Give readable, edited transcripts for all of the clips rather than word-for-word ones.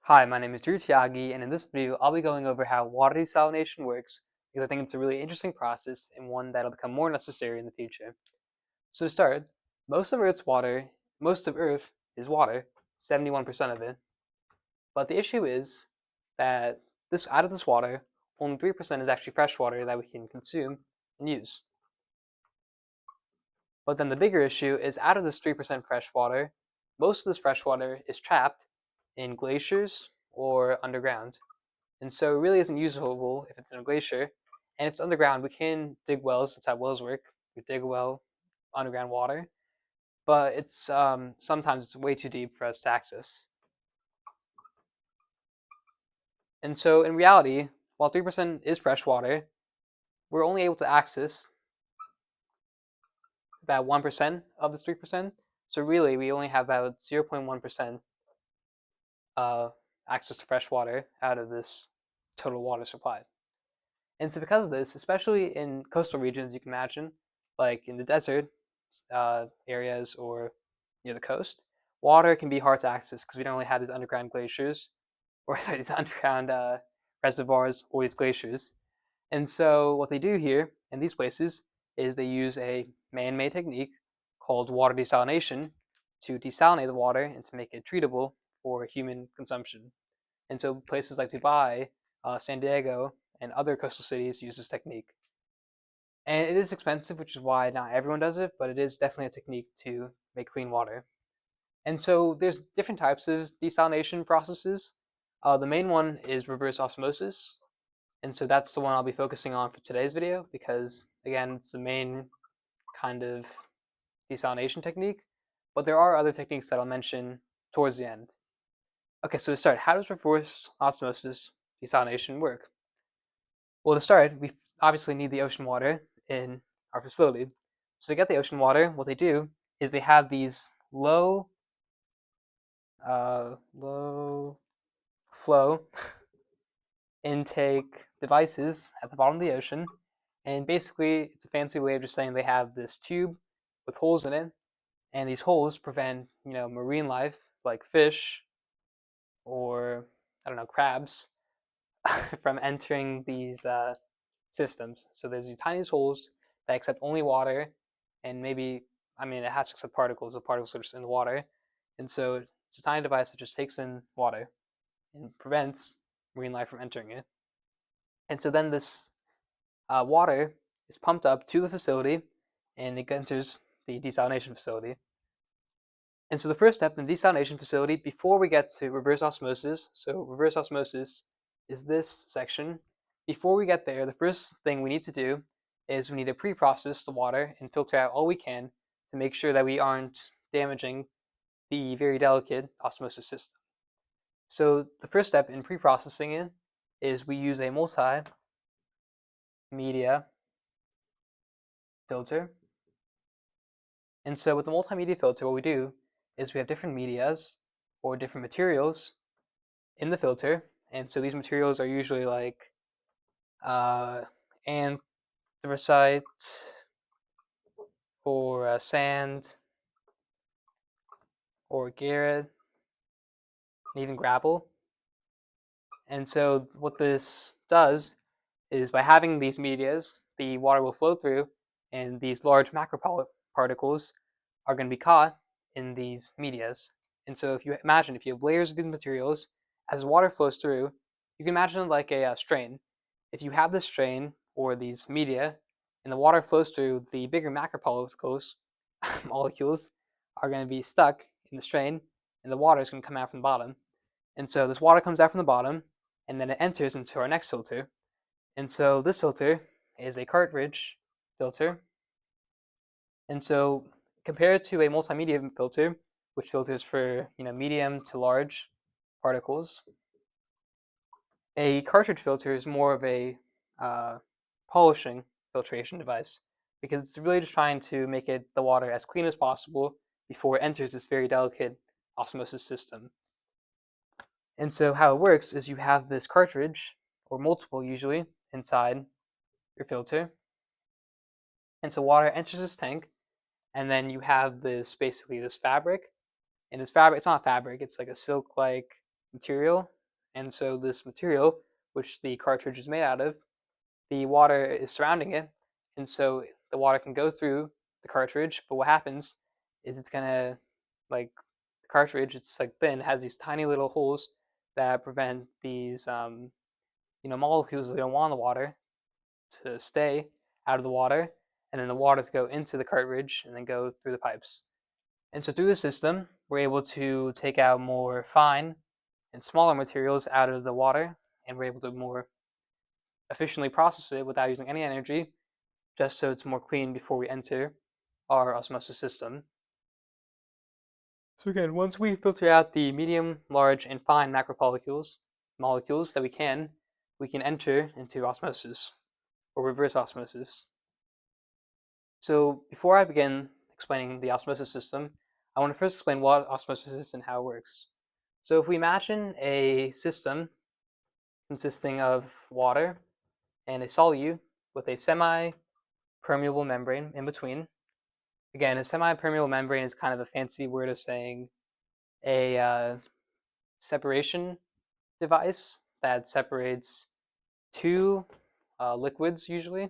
Hi, my name is Drew Tiagi, and in this video, I'll be going over how water desalination works because I think it's a really interesting process and one that'll become more necessary in the future. So to start, most of Earth is water, 71% of it. But the issue is that out of this water, only 3% is actually fresh water that we can consume and use. But then the bigger issue is out of this 3% fresh water, most of this fresh water is trapped in glaciers or underground. And so it really isn't usable if it's in a glacier. And if it's underground, we can dig wells. That's how wells work. We dig a well, underground water. But it's sometimes it's way too deep for us to access. And so in reality, while 3% is fresh water, we're only able to access about 1% of this 3%. So really, we only have about 0.1% access to fresh water out of this total water supply. And so because of this, especially in coastal regions, you can imagine, like in the desert areas or near the coast, water can be hard to access because we don't really have these underground glaciers or these underground reservoirs or these glaciers. And so what they do here in these places is they use a man-made technique called water desalination to desalinate the water and to make it treatable for human consumption. And so places like Dubai, San Diego, and other coastal cities use this technique. And it is expensive, which is why not everyone does it, but it is definitely a technique to make clean water. And so there's different types of desalination processes. The main one is reverse osmosis. And so that's the one I'll be focusing on for today's video because, again, it's the main kind of desalination technique. But there are other techniques that I'll mention towards the end. Okay, so to start, how does reverse osmosis desalination work? Well, to start, we obviously need the ocean water in our facility. So to get the ocean water, what they do is they have these low flow intake devices at the bottom of the ocean, and basically it's a fancy way of just saying they have this tube with holes in it, and these holes prevent marine life like fish or I don't know crabs from entering these systems. So there's these tiny holes that accept only water, and maybe it has to accept particles. The particles are just in the water, and so it's a tiny device that just takes in water and prevents marine life from entering it. And so then this water is pumped up to the facility, and it enters the desalination facility. And so the first step in the desalination facility, before we get to reverse osmosis, so reverse osmosis is this section. Before we get there, the first thing we need to do is we need to pre-process the water and filter out all we can to make sure that we aren't damaging the very delicate osmosis system. So the first step in pre-processing it is we use a multimedia filter. And so with the multimedia filter, what we do is we have different medias or different materials in the filter. And so these materials are usually like anthracite or sand or garret and even gravel. And so what this does is by having these medias, the water will flow through and these large macroparticles are going to be caught in these medias. And so if you have layers of these materials, as water flows through, you can imagine like a strain. If you have this strain or these media and the water flows through, the bigger macroparticles molecules are going to be stuck in the strain and the water is going to come out from the bottom. And so this water comes out from the bottom and then it enters into our next filter. And so this filter is a cartridge filter. And so compared to a multimedia filter, which filters for medium to large particles, a cartridge filter is more of a polishing filtration device because it's really just trying to make the water as clean as possible before it enters this very delicate osmosis system. And so how it works is you have this cartridge, or multiple usually, inside your filter. And so water enters this tank, and then you have this fabric. And this fabric, it's not fabric, it's like a silk-like material And so this material, which the cartridge is made out of, the water is surrounding it, and so the water can go through the cartridge. But what happens is it's gonna, like, the cartridge, it's like thin, has these tiny little holes that prevent these molecules we don't want in the water to stay out of the water, and then the water to go into the cartridge and then go through the pipes. And so through the system, we're able to take out more fine and smaller materials out of the water, and we're able to more efficiently process it without using any energy, just so it's more clean before we enter our osmosis system. So again, once we filter out the medium, large, and fine molecules that we can enter into osmosis or reverse osmosis. So before I begin explaining the osmosis system, I want to first explain what osmosis is and how it works. So if we imagine a system consisting of water and a solute with a semi-permeable membrane in between. Again, a semi-permeable membrane is kind of a fancy word of saying a separation device that separates two liquids usually,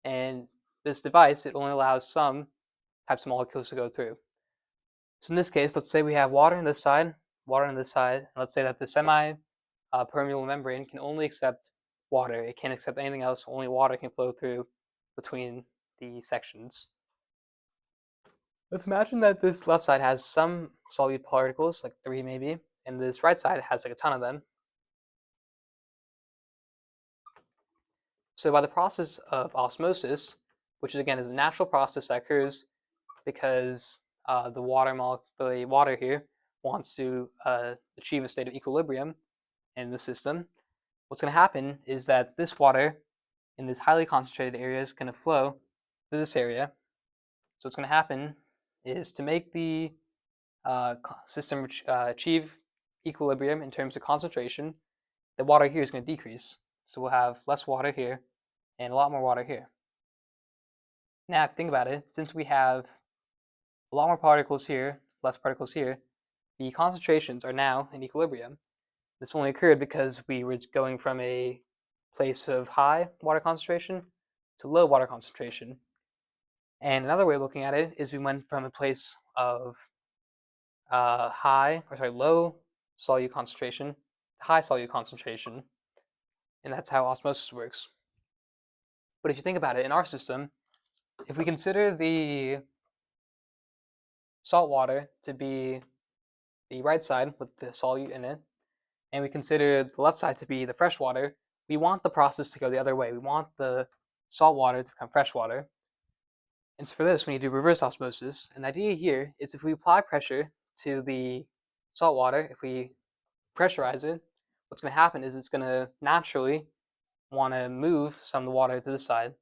and this device, it only allows some types of molecules to go through. So in this case, let's say we have water on this side, and let's say that the semi-permeable membrane can only accept water. It can't accept anything else. Only water can flow through between the sections. Let's imagine that this left side has some solute particles, like 3 maybe, and this right side has like a ton of them. So by the process of osmosis, which again is a natural process that occurs because the water here wants to achieve a state of equilibrium in the system, what's going to happen is that this water in this highly concentrated area is going to flow to this area. So what's going to happen is to make the system achieve equilibrium in terms of concentration, the water here is going to decrease. So we'll have less water here and a lot more water here. Now, if you think about it, since we have a lot more particles here, less particles here, the concentrations are now in equilibrium. This only occurred because we were going from a place of high water concentration to low water concentration. And another way of looking at it is we went from a place of low solute concentration to high solute concentration, and that's how osmosis works. But if you think about it, in our system, if we consider the salt water to be the right side with the solute in it, and we consider the left side to be the fresh water, we want the process to go the other way. We want the salt water to become fresh water. And so for this, we need to do reverse osmosis. And the idea here is if we apply pressure to the salt water, if we pressurize it, what's going to happen is it's going to naturally want to move some of the water to the side.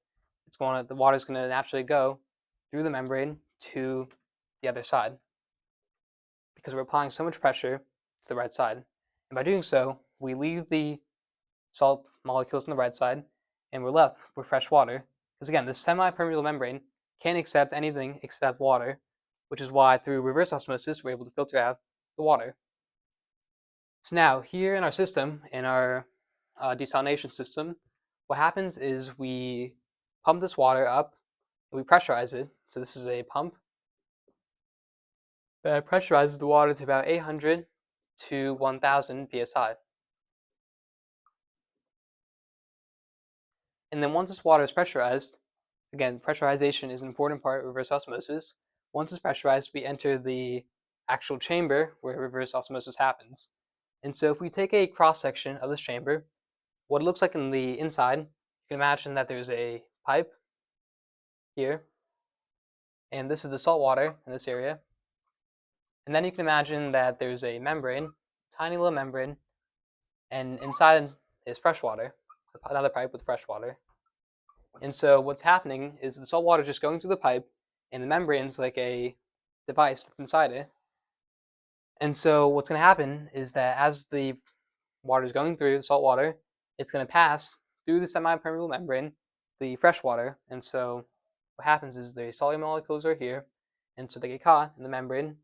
The water is going to naturally go through the membrane to the other side because we're applying so much pressure to the right side. And by doing so, we leave the salt molecules on the right side and we're left with fresh water. Because again, this semi-permeable membrane can't accept anything except water, which is why through reverse osmosis, we're able to filter out the water. So now, here in our system, in our desalination system, what happens is we pump this water up, and we pressurize it. So this is a pump that pressurizes the water to about 800 to 1000 psi. And then once this water is pressurized, again, pressurization is an important part of reverse osmosis. Once it's pressurized, we enter the actual chamber where reverse osmosis happens. And so if we take a cross-section of this chamber, what it looks like in the inside, you can imagine that there's a pipe here, and this is the salt water in this area. And then you can imagine that there's a membrane, tiny little membrane, and inside is fresh water, another pipe with fresh water. And so what's happening is the salt water is just going through the pipe, and the membrane's like a device that's inside it. And so what's going to happen is that as the water is going through the salt water, it's going to pass through the semi-permeable membrane, the fresh water. And so what happens is the solute molecules are here, and so they get caught in the membrane,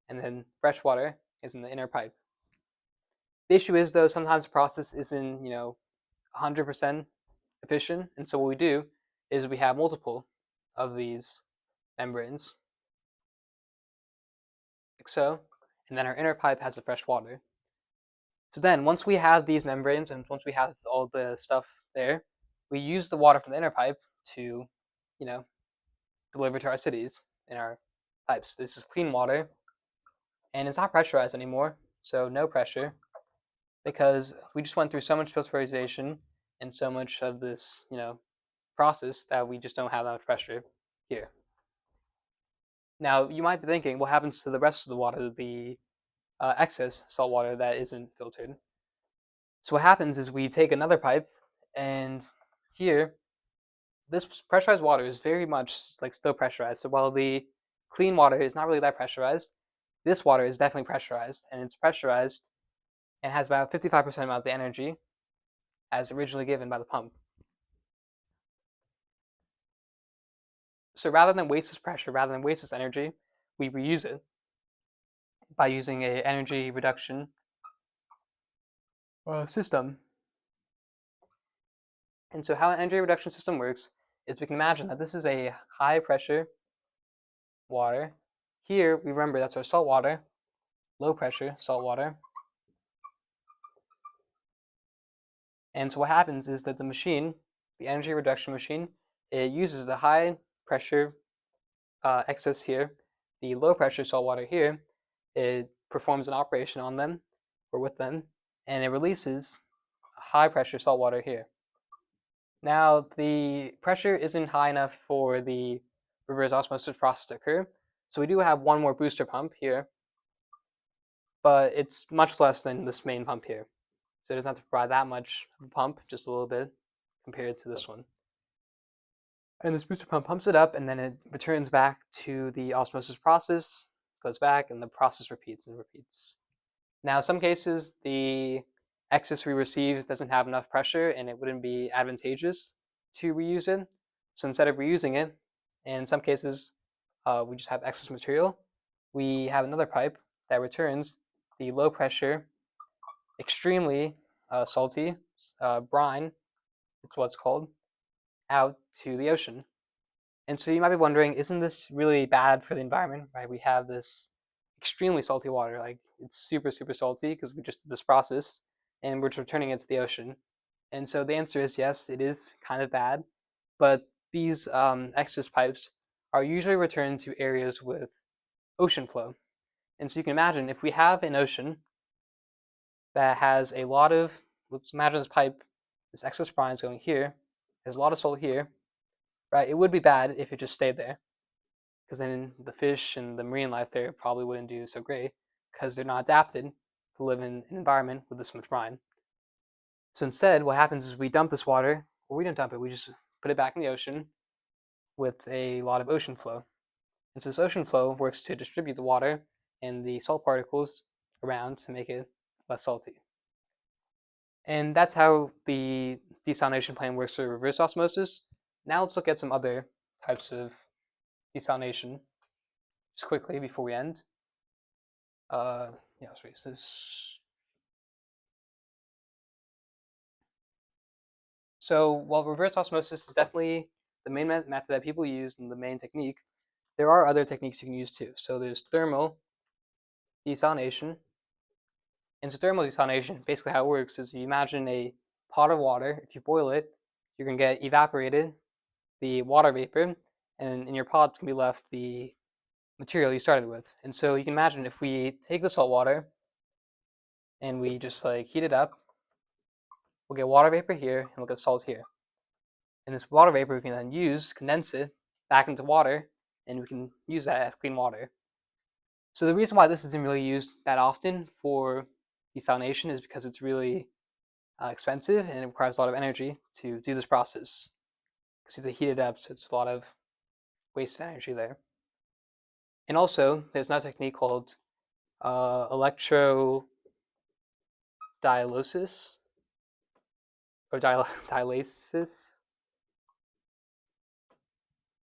and then fresh water is in the inner pipe. The issue is though sometimes the process isn't 100% efficient, and so what we do is we have multiple of these membranes, like so, and then our inner pipe has the fresh water. So then once we have these membranes and once we have all the stuff there, we use the water from the inner pipe to, you know, deliver to our cities in our pipes. This is clean water, and it's not pressurized anymore, so no pressure, because we just went through so much filterization and so much of this, process that we just don't have that much pressure here. Now, you might be thinking, what happens to the rest of the water, the excess salt water that isn't filtered? So what happens is we take another pipe, and here, this pressurized water is very much like still pressurized. So while the clean water is not really that pressurized, this water is definitely pressurized, and it's pressurized and has about 55% amount of the energy as originally given by the pump. So rather than waste this pressure, rather than waste this energy, we reuse it by using a energy reduction system. And so how an energy reduction system works is we can imagine that this is a high pressure water. Here, we remember that's our salt water, low pressure salt water. And so what happens is that the machine, the energy reduction machine, it uses the high pressure excess here, the low pressure salt water here. It performs an operation on them or with them, and it releases high pressure salt water here. Now, the pressure isn't high enough for the reverse osmosis process to occur, so we do have one more booster pump here, but it's much less than this main pump here. So it doesn't have to provide that much of a pump, just a little bit, compared to this one. And this booster pump pumps it up, and then it returns back to the osmosis process, goes back, and the process repeats and repeats. Now, in some cases, the excess we receive doesn't have enough pressure, and it wouldn't be advantageous to reuse it. So instead of reusing it, in some cases, we just have excess material. We have another pipe that returns the low pressure, extremely salty brine, it's what it's called, out to the ocean. And so you might be wondering, isn't this really bad for the environment, right? We have this extremely salty water, like it's super, super salty because we just did this process and we're just returning it to the ocean. And so the answer is yes, it is kind of bad, but these excess pipes are usually returned to areas with ocean flow. And so you can imagine if we have an ocean that has a lot of, let's imagine this pipe, this excess brine is going here, there's a lot of salt here, right? It would be bad if it just stayed there, because then the fish and the marine life there probably wouldn't do so great because they're not adapted to live in an environment with this much brine. So instead, what happens is we dump this water, or we don't dump it, we just put it back in the ocean with a lot of ocean flow. And so this ocean flow works to distribute the water and the salt particles around to make it less salty. And that's how the desalination plant works through reverse osmosis. Now let's look at some other types of desalination, just quickly before we end. Let's erase this. So while reverse osmosis is definitely the main method that people use and the main technique, there are other techniques you can use too. So there's thermal desalination. And so thermal desalination, basically how it works is you imagine a pot of water. If you boil it, you're going to get evaporated, the water vapor, and in your pot can be left the material you started with. And so you can imagine if we take the salt water and we just like heat it up, we'll get water vapor here and we'll get salt here. And this water vapor we can then use, condense it back into water, and we can use that as clean water. So the reason why this isn't really used that often for desalination is because it's really expensive and it requires a lot of energy to do this process. Because it's heated up, so it's a lot of wasted energy there. And also, there's another technique called electrodialysis or dialysis.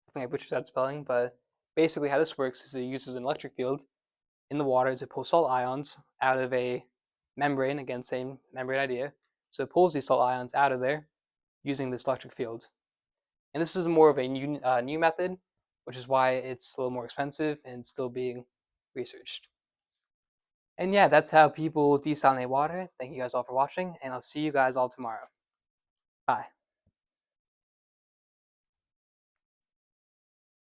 I think I butchered that spelling, but basically how this works is it uses an electric field in the water to pull salt ions out of a membrane, again, same membrane idea. So it pulls these salt ions out of there using this electric field. And this is more of a new method, which is why it's a little more expensive and still being researched. And yeah, that's how people desalinate water. Thank you guys all for watching, and I'll see you guys all tomorrow. Bye.